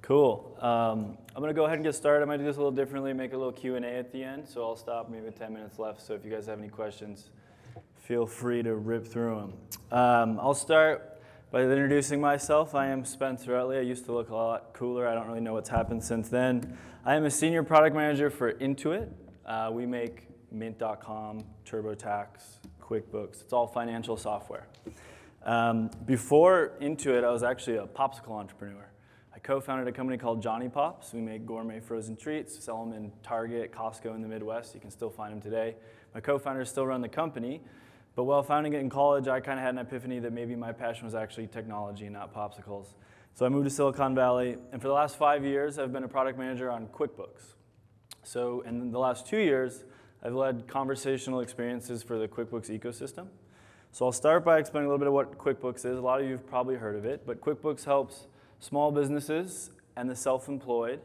Cool. I'm going to go ahead and get started. I might do this a little differently, make a little Q&A at the end, so I'll stop maybe with 10 minutes left. So if you guys have any questions, feel free to rip through them. I'll start by introducing myself. I am Spencer Uttley. I used to look a lot cooler. I don't really know what's happened since then. I am a senior product manager for Intuit. We make Mint.com, TurboTax, QuickBooks. It's all financial software. Before Intuit, I was actually a popsicle entrepreneur. I co-founded a company called Johnny Pops. We make gourmet frozen treats, sell them in Target, Costco in the Midwest. You can still find them today. My co-founders still run the company, but while founding it in college, I kind of had an epiphany that maybe my passion was actually technology and not popsicles. So I moved to Silicon Valley, and for the last 5 years, I've been a product manager on QuickBooks. So in the last 2 years, I've led conversational experiences for the QuickBooks ecosystem. So I'll start by explaining a little bit of what QuickBooks is. A lot of you have probably heard of it, but QuickBooks helps small businesses and the self-employed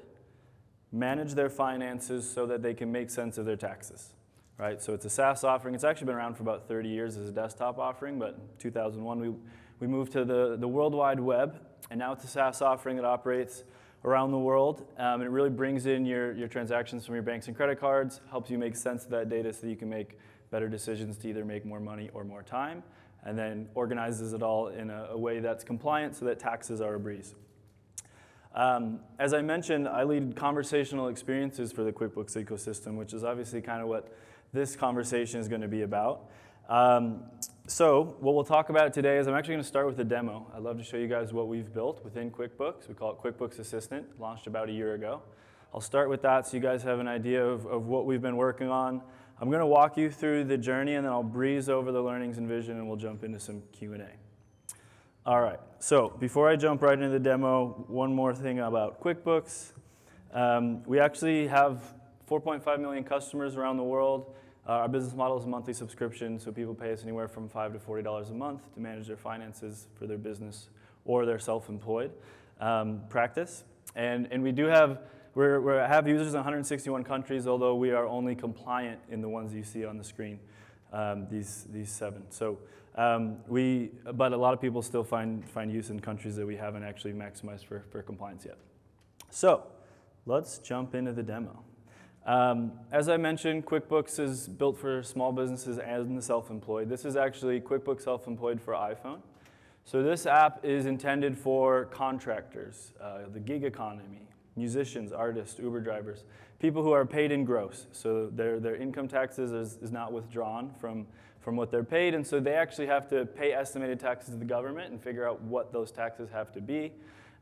manage their finances so that they can make sense of their taxes, right? So it's a SaaS offering. It's actually been around for about 30 years as a desktop offering, but in 2001 we moved to the World Wide Web, and now it's a SaaS offering that operates around the world. And it really brings in your transactions from your banks and credit cards, helps you make sense of that data so that you can make better decisions to either make more money or more time, and then organizes it all in a way that's compliant so that taxes are a breeze. As I mentioned, I lead conversational experiences for the QuickBooks ecosystem, which is obviously kind of what this conversation is going to be about. So what we'll talk about today is I'm actually going to start with a demo. I'd love to show you guys what we've built within QuickBooks. We call it QuickBooks Assistant, launched about a year ago. I'll start with that so you guys have an idea of what we've been working on. I'm going to walk you through the journey, and then I'll breeze over the learnings and vision, and we'll jump into some Q&A. All right, so before I jump right into the demo, one more thing about QuickBooks. We actually have 4.5 million customers around the world. Our business model is a monthly subscription, so people pay us anywhere from $5 to $40 a month to manage their finances for their business or their self-employed practice. And we do have we have users in 161 countries, although we are only compliant in the ones you see on the screen, these 7. So but a lot of people still find use in countries that we haven't actually maximized for compliance yet. So let's jump into the demo. As I mentioned, QuickBooks is built for small businesses and the self-employed. This is actually QuickBooks Self-Employed for iPhone. So this app is intended for contractors, the gig economy, musicians, artists, Uber drivers, people who are paid in gross. So their income taxes is not withdrawn from what they're paid, and so they actually have to pay estimated taxes to the government and figure out what those taxes have to be.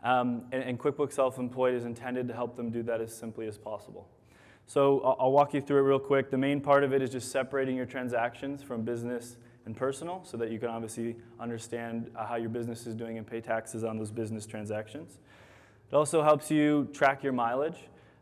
And QuickBooks Self-Employed is intended to help them do that as simply as possible. So I'll walk you through it real quick. The main part of it is just separating your transactions from business and personal so that you can obviously understand how your business is doing and pay taxes on those business transactions. It also helps you track your mileage.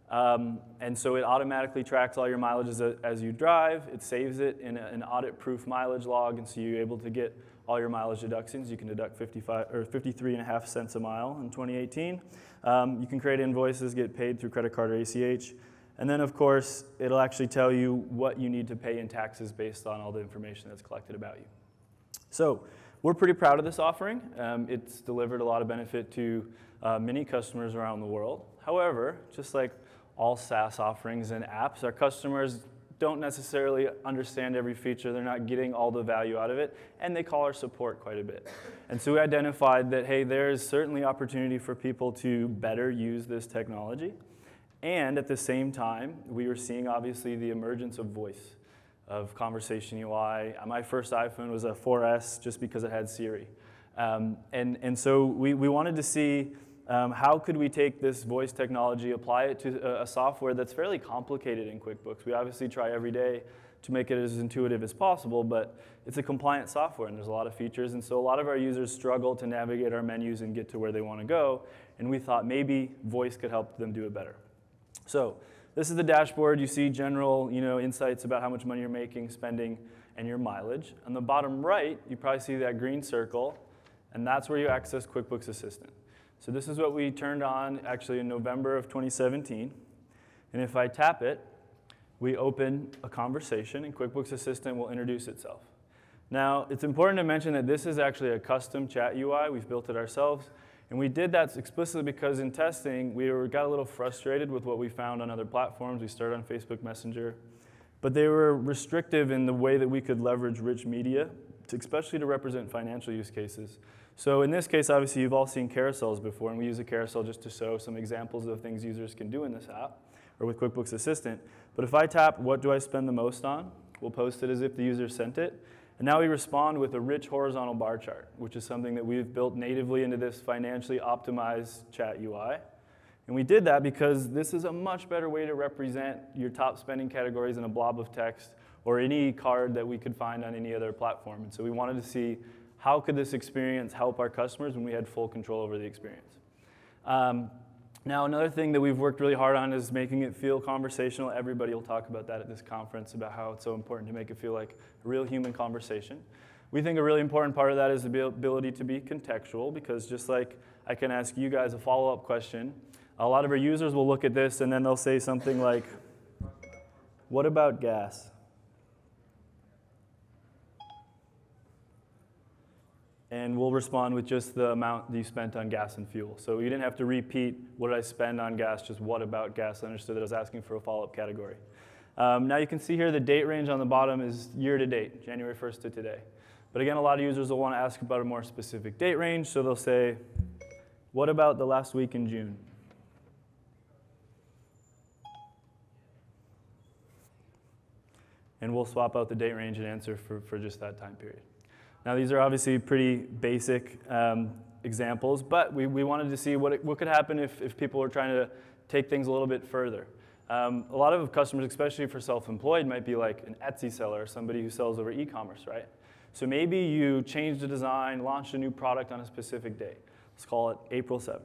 And so it automatically tracks all your mileage as you drive. It saves it in an audit-proof mileage log, and so you're able to get all your mileage deductions. You can deduct 53.5 cents a mile in 2018. You can create invoices, get paid through credit card or ACH. And then, of course, it'll actually tell you what you need to pay in taxes based on all the information that's collected about you. So we're pretty proud of this offering. It's delivered a lot of benefit to many customers around the world. However, just like all SaaS offerings and apps, our customers don't necessarily understand every feature. They're not getting all the value out of it, and they call our support quite a bit. And so we identified that, hey, there's certainly opportunity for people to better use this technology. And at the same time, we were seeing, obviously, the emergence of voice, of Conversation UI. My first iPhone was a 4S just because it had Siri. And so we wanted to see how could we take this voice technology, apply it to a software that's fairly complicated in QuickBooks. We obviously try every day to make it as intuitive as possible, but it's a compliant software, and there's a lot of features. And so a lot of our users struggle to navigate our menus and get to where they want to go. And we thought maybe voice could help them do it better. So this is the dashboard. You see general insights about how much money you're making, spending, and your mileage. On the bottom right, you probably see that green circle, and that's where you access QuickBooks Assistant. So this is what we turned on actually in November of 2017. And if I tap it, we open a conversation, and QuickBooks Assistant will introduce itself. Now, it's important to mention that this is actually a custom chat UI. We've built it ourselves. And we did that explicitly because in testing, got a little frustrated with what we found on other platforms. We started on Facebook Messenger. But they were restrictive in the way that we could leverage rich media, especially to represent financial use cases. So in this case, obviously, you've all seen carousels before, and we use a carousel just to show some examples of things users can do in this app, or with QuickBooks Assistant. But if I tap, what do I spend the most on? We'll post it as if the user sent it. And now we respond with a rich horizontal bar chart, which is something that we've built natively into this financially optimized chat UI. And we did that because this is a much better way to represent your top spending categories in a blob of text or any card that we could find on any other platform. And so we wanted to see how could this experience help our customers when we had full control over the experience. Now, another thing that we've worked really hard on is making it feel conversational. Everybody will talk about that at this conference, about how it's so important to make it feel like a real human conversation. We think a really important part of that is the ability to be contextual, because just like I can ask you guys a follow-up question, a lot of our users will look at this and then they'll say something like, what about gas? And we'll respond with just the amount that you spent on gas and fuel. So you didn't have to repeat, what did I spend on gas, just what about gas. I understood that I was asking for a follow-up category. Now you can see here the date range on the bottom is year to date, January 1st to today. But again, a lot of users will want to ask about a more specific date range, so they'll say, what about the last week in June? And we'll swap out the date range and answer for just that time period. Now, these are obviously pretty basic examples, but we wanted to see what could happen if people were trying to take things a little bit further. A lot of customers, especially for self-employed, might be like an Etsy seller or somebody who sells over e-commerce, right? So maybe you changed the design, launched a new product on a specific day. Let's call it April 7th.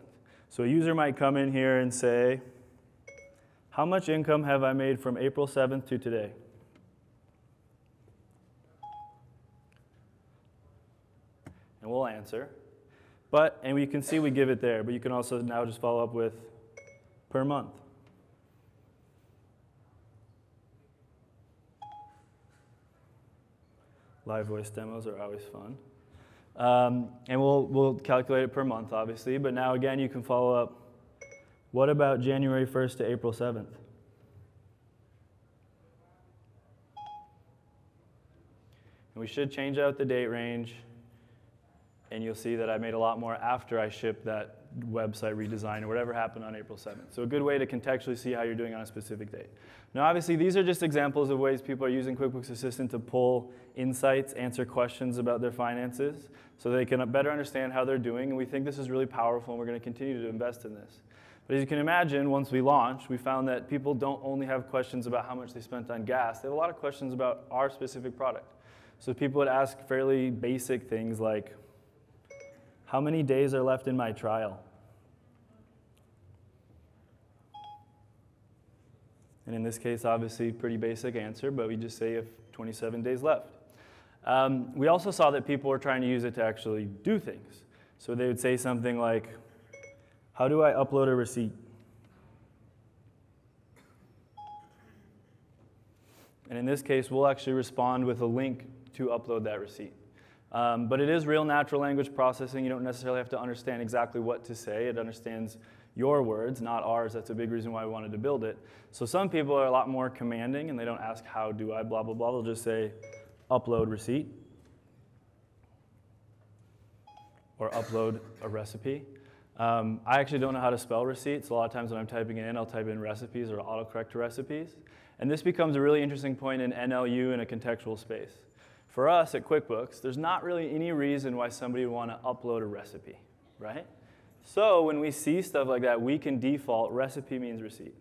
So a user might come in here and say, how much income have I made from April 7th to today? And we'll answer. And we can see we give it there, but you can also now just follow up with per month. Live voice demos are always fun. And we'll calculate it per month, obviously, but now again you can follow up, what about January 1st to April 7th? And we should change out the date range. And you'll see that I made a lot more after I shipped that website redesign or whatever happened on April 7th. So a good way to contextually see how you're doing on a specific date. Now, obviously, these are just examples of ways people are using QuickBooks Assistant to pull insights, answer questions about their finances, so they can better understand how they're doing. And we think this is really powerful, and we're going to continue to invest in this. But as you can imagine, once we launched, we found that people don't only have questions about how much they spent on gas. They have a lot of questions about our specific product. So people would ask fairly basic things like, how many days are left in my trial? And in this case, obviously, pretty basic answer, but we just say if 27 days left. We also saw that people were trying to use it to actually do things. So they would say something like, how do I upload a receipt? And in this case, we'll actually respond with a link to upload that receipt. But it is real natural language processing. You don't necessarily have to understand exactly what to say. It understands your words, not ours. That's a big reason why we wanted to build it. So some people are a lot more commanding, and they don't ask, how do I, blah, blah, blah. They'll just say, upload receipt, or upload a recipe. I actually don't know how to spell receipts. A lot of times when I'm typing it in, I'll type in recipes or autocorrect to recipes. And this becomes a really interesting point in NLU in a contextual space. For us at QuickBooks, there's not really any reason why somebody would want to upload a recipe, right? So when we see stuff like that, we can default recipe means receipt,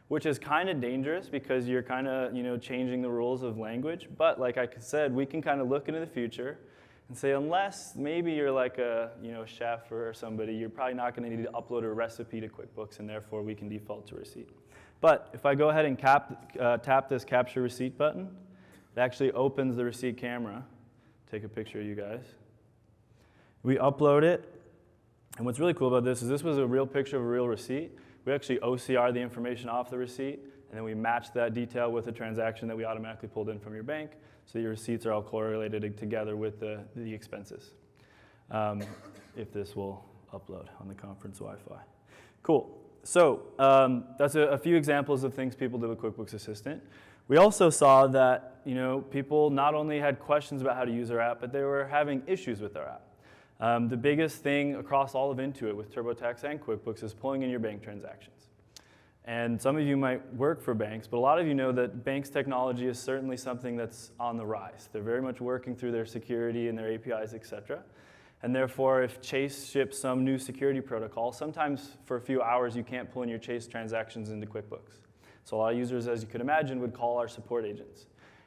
which is kind of dangerous because you're kind of changing the rules of language. But like I said, we can kind of look into the future and say, unless maybe you're like a chef or somebody, you're probably not going to need to upload a recipe to QuickBooks, and therefore we can default to receipt. But if I go ahead and tap this capture receipt button, it actually opens the receipt camera. Take a picture of you guys. We upload it. And what's really cool about this is this was a real picture of a real receipt. We actually OCR the information off the receipt, and then we match that detail with a transaction that we automatically pulled in from your bank, so your receipts are all correlated together with the expenses. If this will upload on the conference Wi-Fi. Cool. So that's a few examples of things people did with QuickBooks Assistant. We also saw that people not only had questions about how to use our app, but they were having issues with our app. The biggest thing across all of Intuit with TurboTax and QuickBooks is pulling in your bank transactions. And some of you might work for banks, but a lot of you know that banks' technology is certainly something that's on the rise. They're very much working through their security and their APIs, et cetera. And therefore, if Chase ships some new security protocol, sometimes for a few hours you can't pull in your Chase transactions into QuickBooks. So a lot of users, as you could imagine, would call our support agents.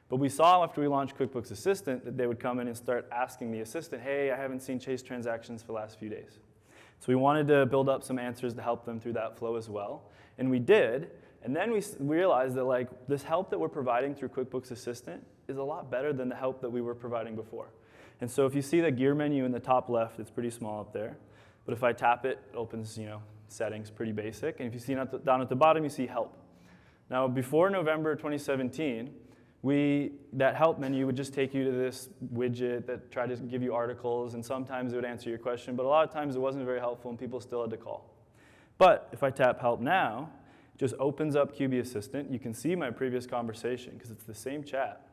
But we saw after we launched QuickBooks Assistant that they would come in and start asking the assistant, hey, I haven't seen Chase transactions for the last few days. So we wanted to build up some answers to help them through that flow as well. And we did. And then we realized that this help that we're providing through QuickBooks Assistant is a lot better than the help that we were providing before. And so if you see the gear menu in the top left, it's pretty small up there. But if I tap it, it opens settings, pretty basic. And if you see down at the bottom, you see help. Now, before November 2017, that help menu would just take you to this widget that tried to give you articles, and sometimes it would answer your question, but a lot of times it wasn't very helpful and people still had to call. But if I tap help now, it just opens up QB Assistant. You can see my previous conversation because it's the same chat,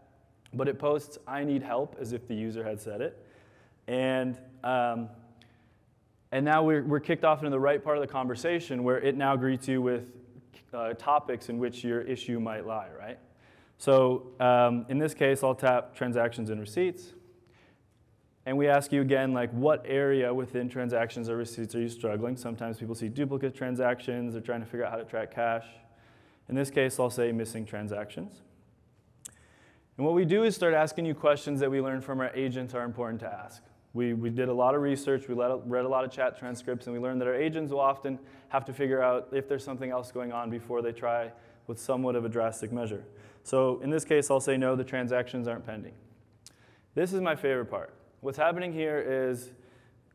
but it posts, I need help, as if the user had said it. And now we're kicked off into the right part of the conversation where it now greets you with topics in which your issue might lie, right? So in this case, I'll tap transactions and receipts. And we ask you again, what area within transactions or receipts are you struggling? Sometimes people see duplicate transactions. They're trying to figure out how to track cash. In this case, I'll say missing transactions. And what we do is start asking you questions that we learned from our agents are important to ask. We did a lot of research. We read a lot of chat transcripts. And we learned that our agents will often have to figure out if there's something else going on before they try with somewhat of a drastic measure. So in this case, I'll say no, the transactions aren't pending. This is my favorite part. What's happening here is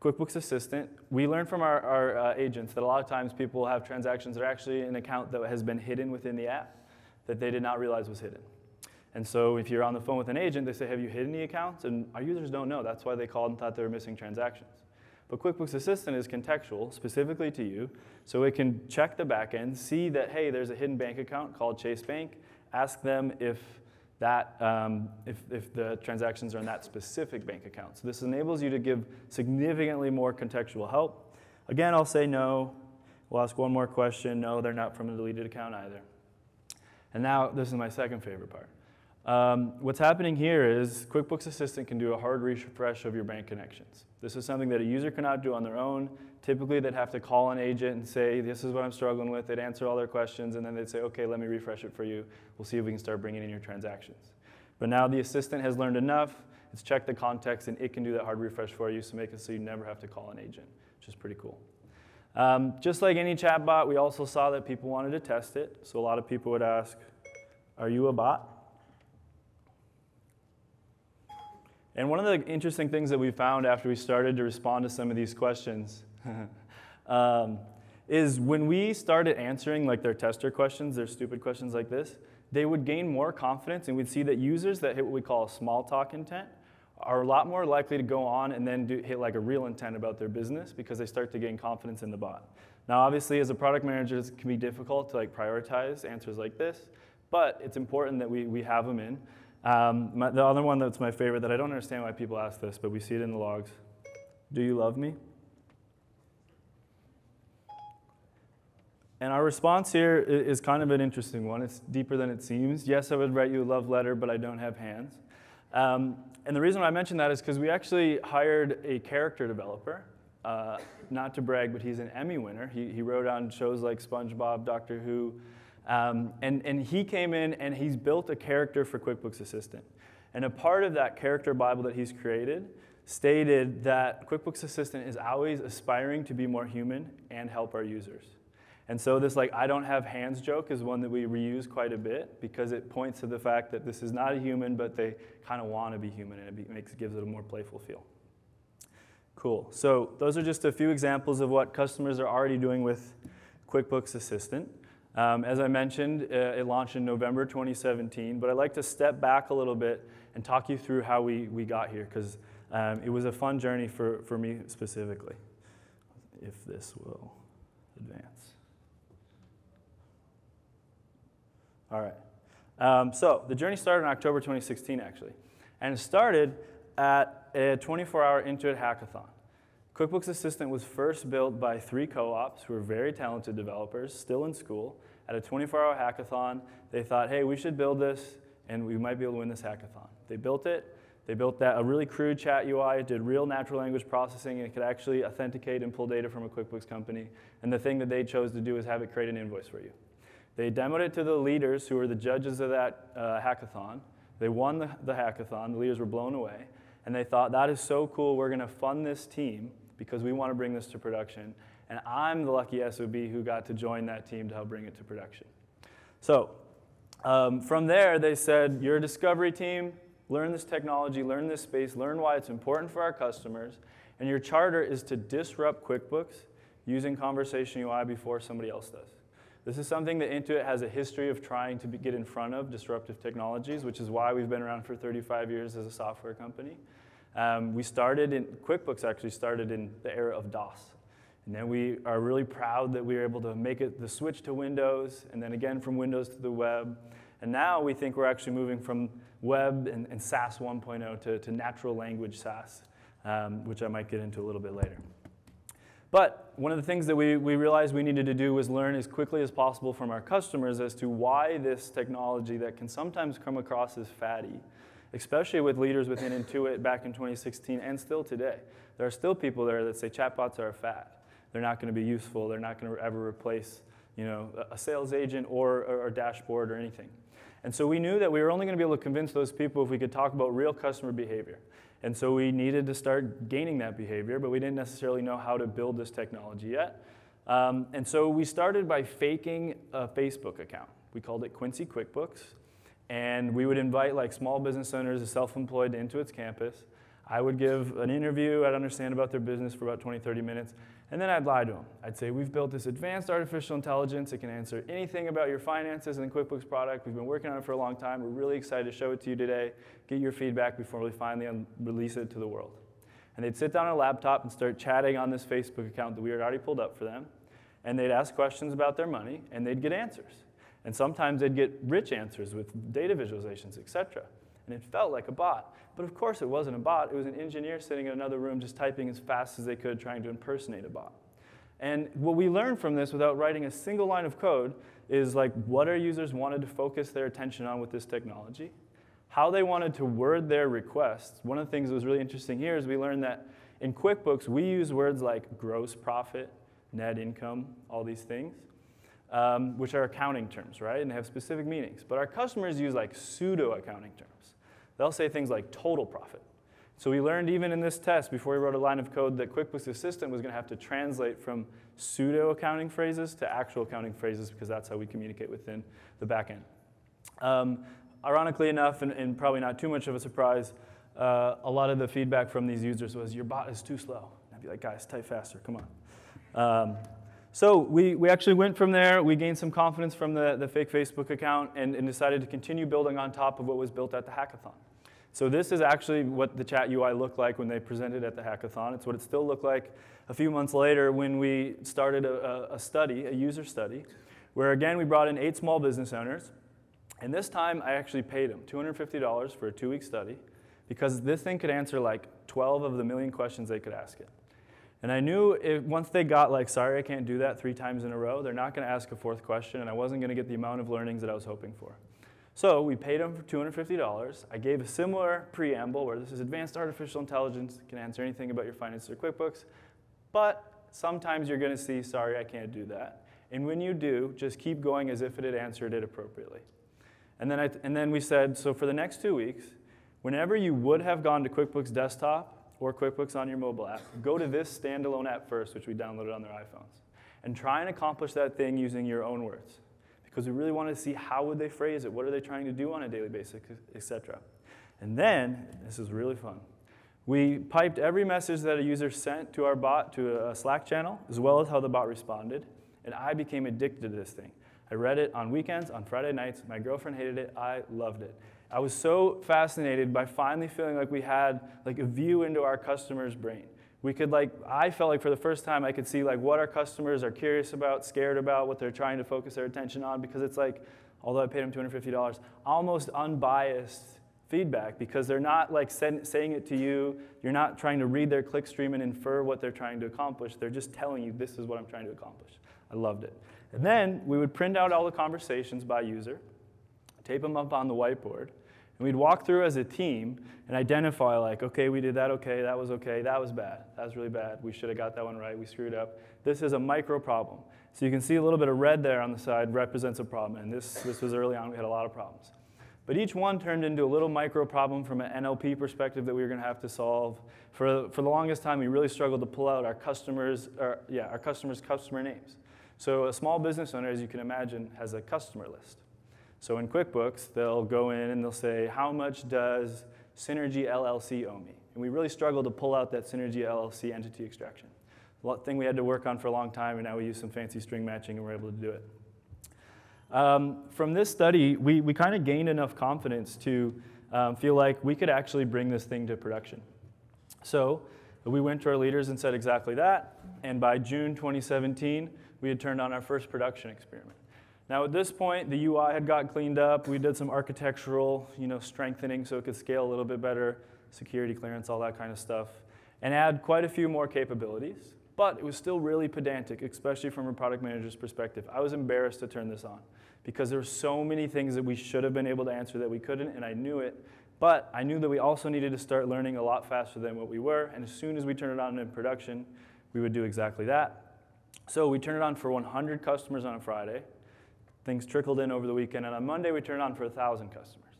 QuickBooks Assistant. We learned from our agents that a lot of times people have transactions that are actually an account that has been hidden within the app that they did not realize was hidden. And so if you're on the phone with an agent, they say, have you hidden the accounts? And our users don't know. That's why they called and thought they were missing transactions. But QuickBooks Assistant is contextual, specifically to you, so it can check the back end, see that, hey, there's a hidden bank account called Chase Bank, ask them if the transactions are in that specific bank account. So this enables you to give significantly more contextual help. Again, I'll say no. We'll ask one more question. No, they're not from a deleted account either. And now this is my second favorite part. What's happening here is QuickBooks Assistant can do a hard refresh of your bank connections. This is something that a user cannot do on their own. Typically, they'd have to call an agent and say, this is what I'm struggling with. They'd answer all their questions, and then they'd say, OK, let me refresh it for you. We'll see if we can start bringing in your transactions. But now the assistant has learned enough. It's checked the context, and it can do that hard refresh for you, so make it so you never have to call an agent, which is pretty cool. Just like any chatbot, we also saw that people wanted to test it. So a lot of people would ask, are you a bot? And one of the interesting things that we found after we started to respond to some of these questions is when we started answering their tester questions, their stupid questions like this, they would gain more confidence, and we'd see that users that hit what we call a small talk intent are a lot more likely to go on and then hit a real intent about their business because they start to gain confidence in the bot. Now, obviously, as a product manager, it can be difficult to prioritize answers like this, but it's important that we have them in. The other one that's my favorite that I don't understand why people ask this, but we see it in the logs. Do you love me? And our response here is kind of an interesting one. It's deeper than it seems. Yes, I would write you a love letter, but I don't have hands. And the reason why I mention that is because we actually hired a character developer. Not to brag, but he's an Emmy winner. He wrote on shows like SpongeBob, Doctor Who. And he came in and he's built a character for QuickBooks Assistant. And a part of that character Bible that he's created stated that QuickBooks Assistant is always aspiring to be more human and help our users. And so this I don't have hands joke is one that we reuse quite a bit because it points to the fact that this is not a human, but they kind of want to be human, and it gives it a more playful feel. Cool. So those are just a few examples of what customers are already doing with QuickBooks Assistant. As I mentioned, it launched in November 2017, but I'd like to step back a little bit and talk you through how we got here, because it was a fun journey for me specifically. if this will advance. All right. So the journey started in October 2016, actually. And it started at a 24-hour Intuit hackathon. QuickBooks Assistant was first built by 3 co-ops who were very talented developers, still in school. At a 24-hour hackathon, they thought, hey, we should build this, and we might be able to win this hackathon. They built it. They built a really crude chat UI. It did real natural language processing, and it could actually authenticate and pull data from a QuickBooks company. And the thing that they chose to do is have it create an invoice for you. They demoed it to the leaders who were the judges of that hackathon. They won the hackathon. The leaders were blown away. And they thought, that is so cool. We're going to fund this team because we want to bring this to production. And I'm the lucky SOB who got to join that team to help bring it to production. So from there, they said, you're a discovery team. Learn this technology, learn this space, learn why it's important for our customers. And your charter is to disrupt QuickBooks using Conversational UI before somebody else does. This is something that Intuit has a history of trying to get in front of, disruptive technologies, which is why we've been around for 35 years as a software company. QuickBooks actually started in the era of DOS. And then we are really proud that we were able to make it the switch to Windows, and then again from Windows to the web. And now we think we're actually moving from web and SAS 1.0 to natural language SAS, which I might get into a little bit later. But one of the things that we realized we needed to do was learn as quickly as possible from our customers as to why this technology that can sometimes come across as fatty, especially with leaders within Intuit back in 2016 and still today. There are still people there that say chatbots are a fad. They're not going to be useful. They're not going to ever replace, a sales agent or a dashboard or anything. And so we knew that we were only going to be able to convince those people if we could talk about real customer behavior. And so we needed to start gaining that behavior, but we didn't necessarily know how to build this technology yet. And so we started by faking a Facebook account. We called it Quincy QuickBooks. And we would invite small business owners and self-employed into its campus. I would give an interview. I'd understand about their business for about 20, 30 minutes. And then I'd lie to them. I'd say, we've built this advanced artificial intelligence. It can answer anything about your finances in the QuickBooks product. We've been working on it for a long time. We're really excited to show it to you today, get your feedback before we finally release it to the world. And they'd sit down on a laptop and start chatting on this Facebook account that we had already pulled up for them. And they'd ask questions about their money, and they'd get answers. And sometimes they'd get rich answers with data visualizations, et cetera. And it felt like a bot. But of course it wasn't a bot. It was an engineer sitting in another room just typing as fast as they could, trying to impersonate a bot. And what we learned from this without writing a single line of code is what our users wanted to focus their attention on with this technology, how they wanted to word their requests. One of the things that was really interesting here is we learned that in QuickBooks, we use words like gross profit, net income, all these things, which are accounting terms, right? And they have specific meanings. But our customers use pseudo-accounting terms. They'll say things like total profit. So we learned even in this test, before we wrote a line of code, that QuickBooks Assistant was going to have to translate from pseudo-accounting phrases to actual accounting phrases, because that's how we communicate within the back end. Ironically enough, and probably not too much of a surprise, a lot of the feedback from these users was, your bot is too slow. And I'd be like, guys, type faster, come on. So we actually went from there. We gained some confidence from the fake Facebook account and decided to continue building on top of what was built at the hackathon. So this is actually what the chat UI looked like when they presented at the hackathon. It's what it still looked like a few months later when we started a study, a user study, where again we brought in 8 small business owners. And this time I actually paid them $250 for a 2-week study because this thing could answer 12 of the million questions they could ask it. And I knew once they got sorry, I can't do that 3 times in a row, they're not going to ask a 4th question, and I wasn't going to get the amount of learnings that I was hoping for. So we paid them for $250. I gave a similar preamble where this is advanced artificial intelligence, can answer anything about your finances or QuickBooks, but sometimes you're going to see, sorry, I can't do that. And when you do, just keep going as if it had answered it appropriately. And then we said, so for the next 2 weeks, whenever you would have gone to QuickBooks Desktop or QuickBooks on your mobile app, go to this standalone app first, which we downloaded on their iPhones, and try and accomplish that thing using your own words. Because we really wanted to see how would they phrase it, what are they trying to do on a daily basis, etc. And then, this is really fun, we piped every message that a user sent to our bot to a Slack channel, as well as how the bot responded, and I became addicted to this thing. I read it on weekends, on Friday nights, my girlfriend hated it, I loved it. I was so fascinated by finally feeling like we had a view into our customer's brain. I felt like for the first time I could see like what our customers are curious about, scared about, what they're trying to focus their attention on, because it's like, although I paid them $250, almost unbiased feedback, because they're not like saying it to you. You're not trying to read their clickstream and infer what they're trying to accomplish. They're just telling you, this is what I'm trying to accomplish. I loved it. And then we would print out all the conversations by user, tape them up on the whiteboard, and we'd walk through as a team and identify like, okay, we did that okay, that was bad, that was really bad, we should have got that one right, we screwed up. This is a micro problem. So you can see a little bit of red there on the side represents a problem, and this was early on, we had a lot of problems. But each one turned into a little micro problem from an NLP perspective that we were going to have to solve. For the longest time, we really struggled to pull out our customers' customer names. So a small business owner, as you can imagine, has a customer list. So in QuickBooks, they'll go in and they'll say, how much does Synergy LLC owe me? And we really struggled to pull out that Synergy LLC entity extraction. A thing we had to work on for a long time, and now we use some fancy string matching and we're able to do it. From this study, we kind of gained enough confidence to feel like we could actually bring this thing to production. So we went to our leaders and said exactly that, and by June 2017, we had turned on our first production experiment. Now at this point, the UI had got cleaned up. We did some architectural strengthening so it could scale a little bit better, security clearance, all that kind of stuff, and add quite a few more capabilities. But it was still really pedantic, especially from a product manager's perspective. I was embarrassed to turn this on because there were so many things that we should have been able to answer that we couldn't, and I knew it. But I knew that we also needed to start learning a lot faster than what we were, and as soon as we turned it on in production, we would do exactly that. So we turned it on for 100 customers on a Friday. Things trickled in over the weekend, and on Monday we turned it on for 1,000 customers.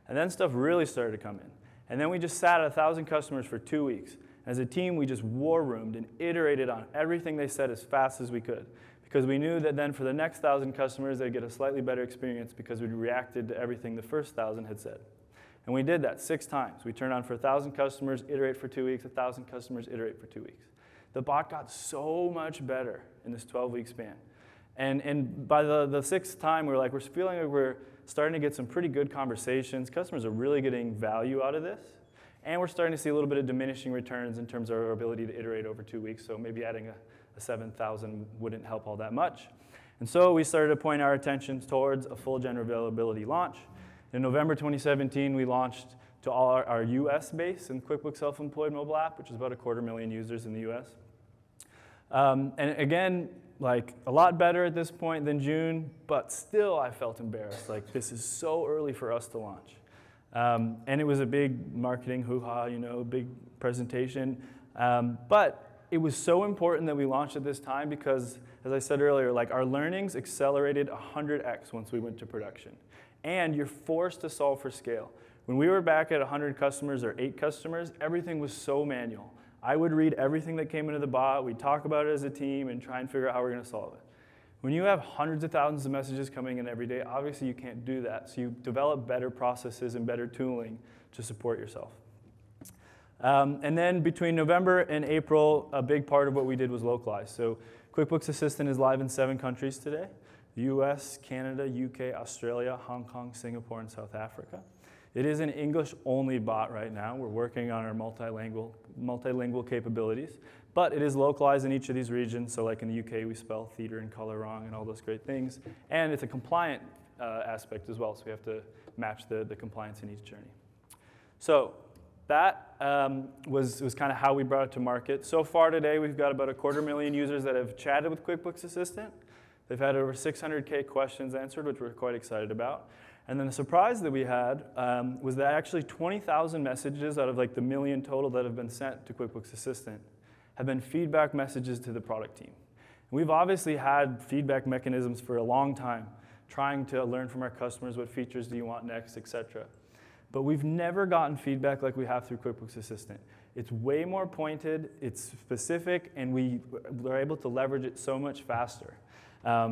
And then stuff really started to come in. And then we just sat at 1,000 customers for 2 weeks. As a team, we just war roomed and iterated on everything they said as fast as we could, because we knew that then for the next 1,000 customers, they'd get a slightly better experience because we reacted to everything the first 1,000 had said. And we did that 6 times. We turned on for 1,000 customers, iterate for 2 weeks, 1,000 customers, iterate for 2 weeks. The bot got so much better in this 12-week span. And by the 6th time, we're feeling like we're starting to get some pretty good conversations. Customers are really getting value out of this. And we're starting to see a little bit of diminishing returns in terms of our ability to iterate over 2 weeks. So maybe adding a 7,000 wouldn't help all that much. And so we started to point our attention towards a full general availability launch. In November 2017, we launched to all our US base in QuickBooks Self-Employed mobile app, which is about 250,000 users in the US. And again, like a lot better at this point than June, but still I felt embarrassed. Like, this is so early for us to launch. And it was a big marketing hoo-ha, big presentation. But it was so important that we launched at this time because, as I said earlier, like our learnings accelerated 100x once we went to production. And you're forced to solve for scale. When we were back at 100 customers or 8 customers, everything was so manual. I would read everything that came into the bot, we'd talk about it as a team and try and figure out how we're going to solve it. When you have hundreds of thousands of messages coming in every day, obviously you can't do that. So you develop better processes and better tooling to support yourself. And then between November and April, a big part of what we did was localize. So QuickBooks Assistant is live in 7 countries today: the US, Canada, UK, Australia, Hong Kong, Singapore, and South Africa. It is an English-only bot right now. We're working on our multilingual capabilities. But it is localized in each of these regions. So like in the UK, we spell theater and color wrong and all those great things. And it's a compliant aspect as well. So we have to match the compliance in each journey. So that was kind of how we brought it to market. So far today, we've got about 250,000 users that have chatted with QuickBooks Assistant. They've had over 600K questions answered, which we're quite excited about. And then the surprise that we had was that actually 20,000 messages out of like the million total that have been sent to QuickBooks Assistant have been feedback messages to the product team. And we've obviously had feedback mechanisms for a long time, trying to learn from our customers what features do you want next, et cetera. But we've never gotten feedback like we have through QuickBooks Assistant. It's way more pointed, it's specific, and we're able to leverage it so much faster.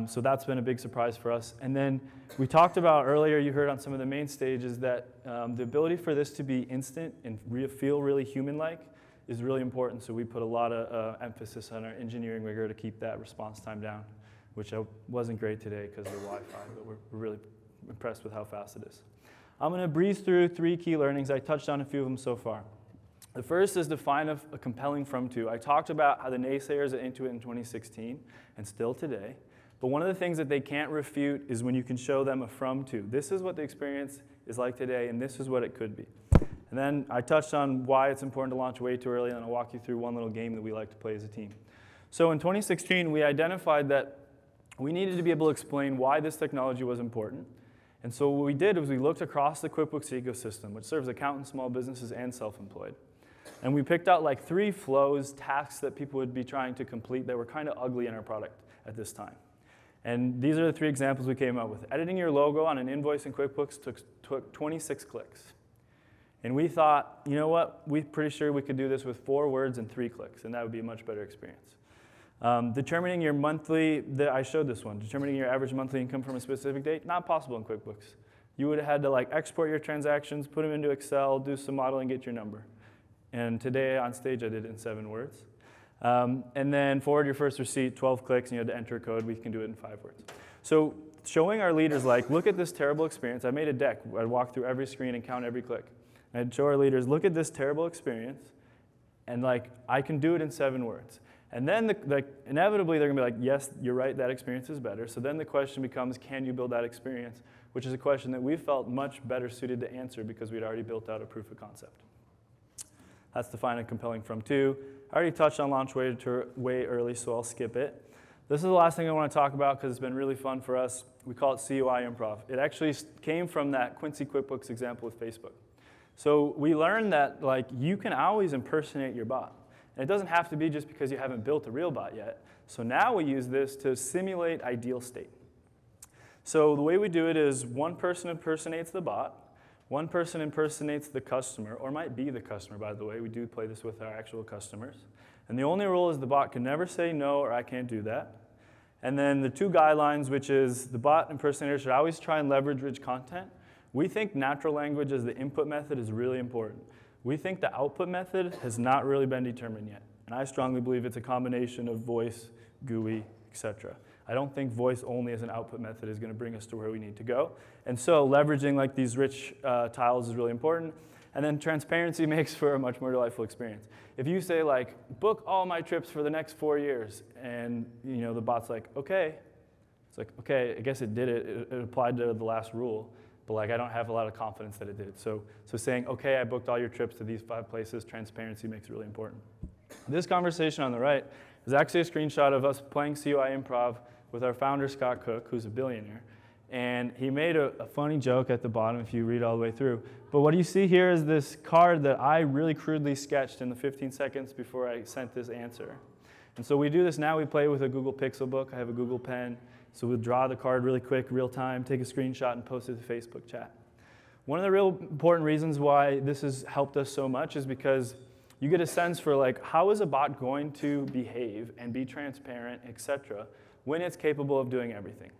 So that's been a big surprise for us. And then we talked about earlier, you heard on some of the main stages, that the ability for this to be instant and feel really human-like is really important. So we put a lot of emphasis on our engineering rigor to keep that response time down, which wasn't great today because of the Wi-Fi, but we're really impressed with how fast it is. I'm going to breeze through 3 key learnings. I touched on a few of them so far. The first is define a compelling from-to. I talked about how the naysayers at Intuit in 2016, and still today, but one of the things that they can't refute is when you can show them a from-to. This is what the experience is like today, and this is what it could be. And then I touched on why it's important to launch way too early, and I'll walk you through one little game that we like to play as a team. So in 2016, we identified that we needed to be able to explain why this technology was important. And so what we did was we looked across the QuickBooks ecosystem, which serves accountants, small businesses, and self-employed. And we picked out like 3 flows, tasks that people would be trying to complete that were kind of ugly in our product at this time. And these are the 3 examples we came up with. Editing your logo on an invoice in QuickBooks took 26 clicks. And we thought, you know what, we're pretty sure we could do this with 4 words and 3 clicks, and that would be a much better experience. Determining your monthly, I showed this one, determining your average monthly income from a specific date, not possible in QuickBooks. You would have had to like export your transactions, put them into Excel, do some modeling, get your number. And today on stage I did it in 7 words. And then forward your first receipt, 12 clicks, and you had to enter a code. We can do it in 5 words. So showing our leaders like, look at this terrible experience. I made a deck. I'd walk through every screen and count every click. And I'd show our leaders, look at this terrible experience, and like, I can do it in 7 words. And then inevitably they're going to be like, yes, you're right, that experience is better. So then the question becomes, can you build that experience? Which is a question that we felt much better suited to answer because we'd already built out a proof of concept. That's define a compelling from-to. I already touched on launch way early, so I'll skip it. This is the last thing I want to talk about because it's been really fun for us. We call it COI Improv. It actually came from that Quincy QuickBooks example with Facebook. So we learned that like you can always impersonate your bot. And it doesn't have to be just because you haven't built a real bot yet. So now we use this to simulate ideal state. So the way we do it is one person impersonates the bot, one person impersonates the customer, or might be the customer, by the way. We do play this with our actual customers. And the only rule is the bot can never say no or I can't do that. And then the 2 guidelines, which is the bot impersonator should always try and leverage rich content. We think natural language as the input method is really important. We think the output method has not really been determined yet. And I strongly believe it's a combination of voice, GUI, etc. I don't think voice only as an output method is going to bring us to where we need to go. And so leveraging like these rich tiles is really important. And then transparency makes for a much more delightful experience. If you say like, book all my trips for the next 4 years, and you know the bot's like, okay. It's like, okay, I guess it did it. It applied to the last rule. But like I don't have a lot of confidence that it did. So saying, okay, I booked all your trips to these 5 places, transparency makes it really important. This conversation on the right is actually a screenshot of us playing COI Improv with our founder, Scott Cook, who's a billionaire. And he made a funny joke at the bottom if you read all the way through. But what you see here is this card that I really crudely sketched in the 15 seconds before I sent this answer. And so we do this now. We play with a Google Pixel book. I have a Google Pen. So we'll draw the card really quick, real time, take a screenshot, and post it to the Facebook chat. One of the real important reasons why this has helped us so much is because you get a sense for like, how is a bot going to behave and be transparent, et cetera, when it's capable of doing everything.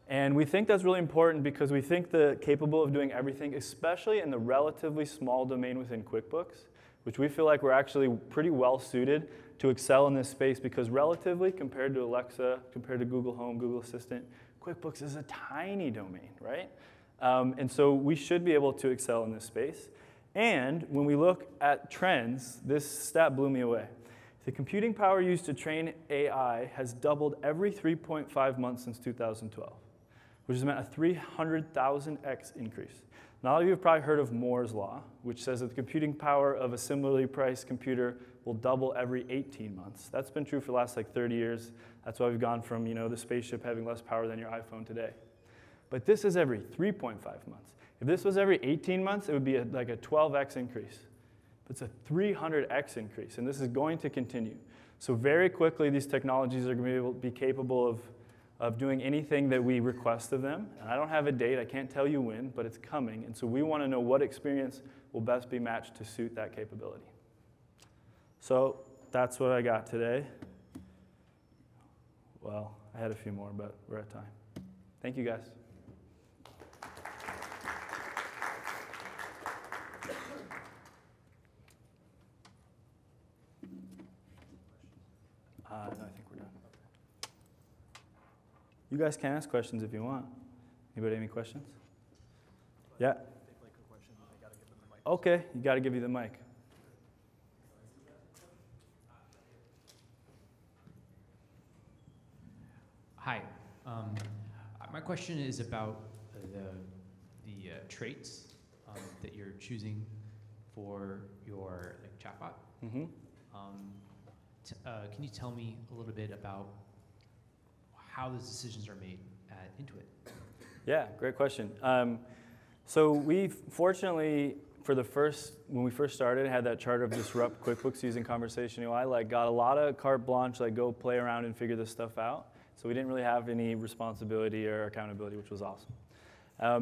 And we think that's really important because we think the capable of doing everything, especially in the relatively small domain within QuickBooks, which we feel like we're actually pretty well suited to excel in this space because relatively, compared to Alexa, compared to Google Home, Google Assistant, QuickBooks is a tiny domain, right? And so we should be able to excel in this space. And when we look at trends, this stat blew me away. The computing power used to train AI has doubled every 3.5 months since 2012, which has meant a 300,000x increase. Now, all of you have probably heard of Moore's Law, which says that the computing power of a similarly priced computer will double every 18 months. That's been true for the last like 30 years. That's why we've gone from the spaceship having less power than your iPhone today. But this is every 3.5 months. If this was every 18 months, it would be like a 12x increase. It's a 300x increase, and this is going to continue. So very quickly, these technologies are going to be capable of doing anything that we request of them. And I don't have a date. I can't tell you when, but it's coming. And so we want to know what experience will best be matched to suit that capability. So that's what I got today. Well, I had a few more, but we're at time. Thank you, guys. No, I think we're done. You guys can ask questions if you want. Anybody have any questions? Yeah? Okay, you got to give you the mic. Hi. My question is about the traits that you're choosing for your chatbot. Mm-hmm. Can you tell me a little bit about how those decisions are made at Intuit? Yeah, great question. So we fortunately, when we first started, had that charter of disrupt QuickBooks using Conversational UI, like got a lot of carte blanche, like go play around and figure this stuff out. So we didn't really have any responsibility or accountability, which was awesome.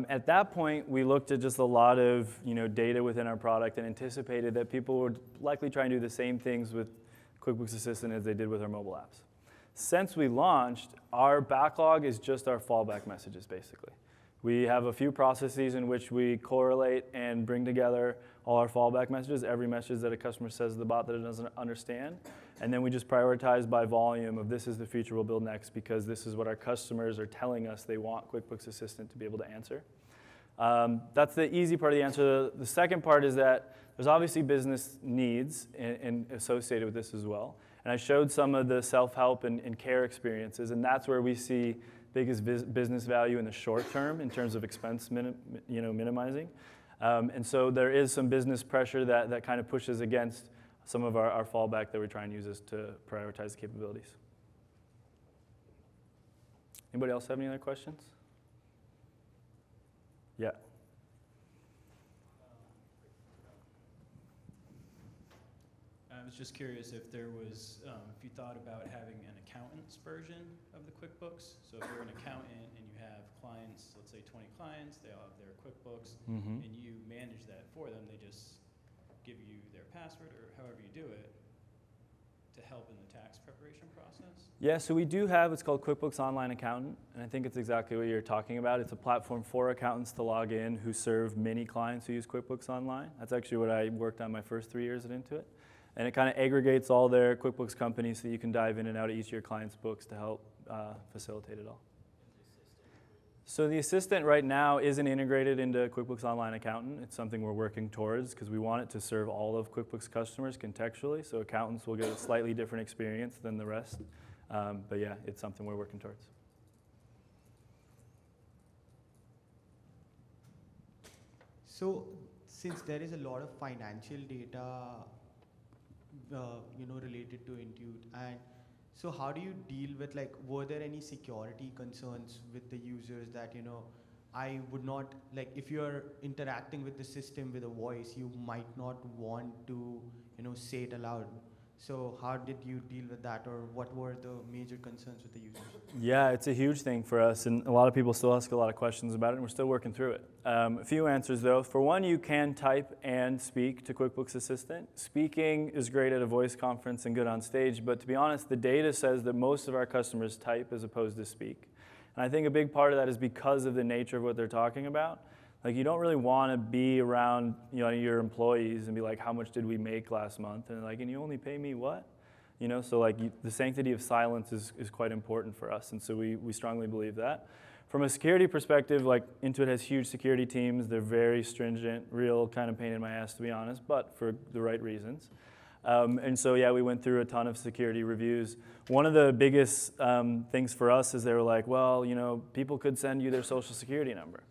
At that point, we looked at just a lot of data within our product and anticipated that people would likely try and do the same things with QuickBooks Assistant as they did with our mobile apps. Since we launched, our backlog is just our fallback messages, basically. We have a few processes in which we correlate and bring together all our fallback messages, every message that a customer says to the bot that it doesn't understand. And then we just prioritize by volume of this is the feature we'll build next because this is what our customers are telling us they want QuickBooks Assistant to be able to answer. That's the easy part of the answer. The second part is that there's obviously business needs associated with this as well. And I showed some of the self-help and care experiences, and that's where we see biggest business value in the short term in terms of expense minimizing. And so there is some business pressure that kind of pushes against some of our fallback that we try and use to prioritize the capabilities. Anybody else have any other questions? Yeah. I was just curious if there was, if you thought about having an accountant's version of the QuickBooks. So if you're an accountant and you have clients, let's say 20 clients, they all have their QuickBooks, and you manage that for them, they just give you their password or however you do it to help in the tax preparation process? Yeah, so we do have what's called QuickBooks Online Accountant, and I think it's exactly what you're talking about. It's a platform for accountants to log in who serve many clients who use QuickBooks Online. That's actually what I worked on my first 3 years at Intuit. And it kind of aggregates all their QuickBooks companies so you can dive in and out of each of your clients' books to help facilitate it all. So the assistant right now isn't integrated into QuickBooks Online Accountant. It's something we're working towards because we want it to serve all of QuickBooks customers contextually, so accountants will get a slightly different experience than the rest. But yeah, it's something we're working towards. So since there is a lot of financial data related to Intuit, and so how do you deal with, like, were there any security concerns with the users that, I would not, like, if you're interacting with the system with a voice, you might not want to, say it aloud. So how did you deal with that, or what were the major concerns with the users? Yeah, it's a huge thing for us, and a lot of people still ask a lot of questions about it, and we're still working through it. A few answers, though. For one, you can type and speak to QuickBooks Assistant. Speaking is great at a voice conference and good on stage, but to be honest, the data says that most of our customers type as opposed to speak. And I think a big part of that is because of the nature of what they're talking about. Like, you don't really want to be around your employees and be like, how much did we make last month? And like, and you only pay me what? So like the sanctity of silence is quite important for us, and so we strongly believe that. From a security perspective, like, Intuit has huge security teams. They're very stringent, real kind of pain in my ass, to be honest, but for the right reasons. And so yeah, we went through a ton of security reviews. One of the biggest things for us is they were like, well, people could send you their social security number.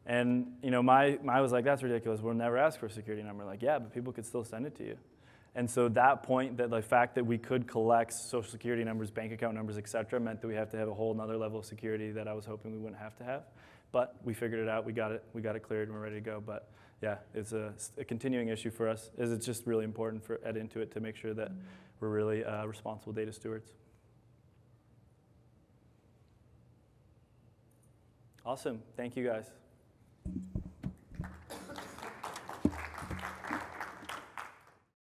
And I was like, that's ridiculous. We'll never ask for a security number. Like, yeah, but people could still send it to you. And so that point, that the fact that we could collect social security numbers, bank account numbers, et cetera, meant that we have to have a whole nother level of security that I was hoping we wouldn't have to have. But we figured it out. We got it cleared, and we're ready to go. But yeah, it's a continuing issue for us. It's just really important at Intuit to make sure that we're really responsible data stewards. Awesome. Thank you, guys.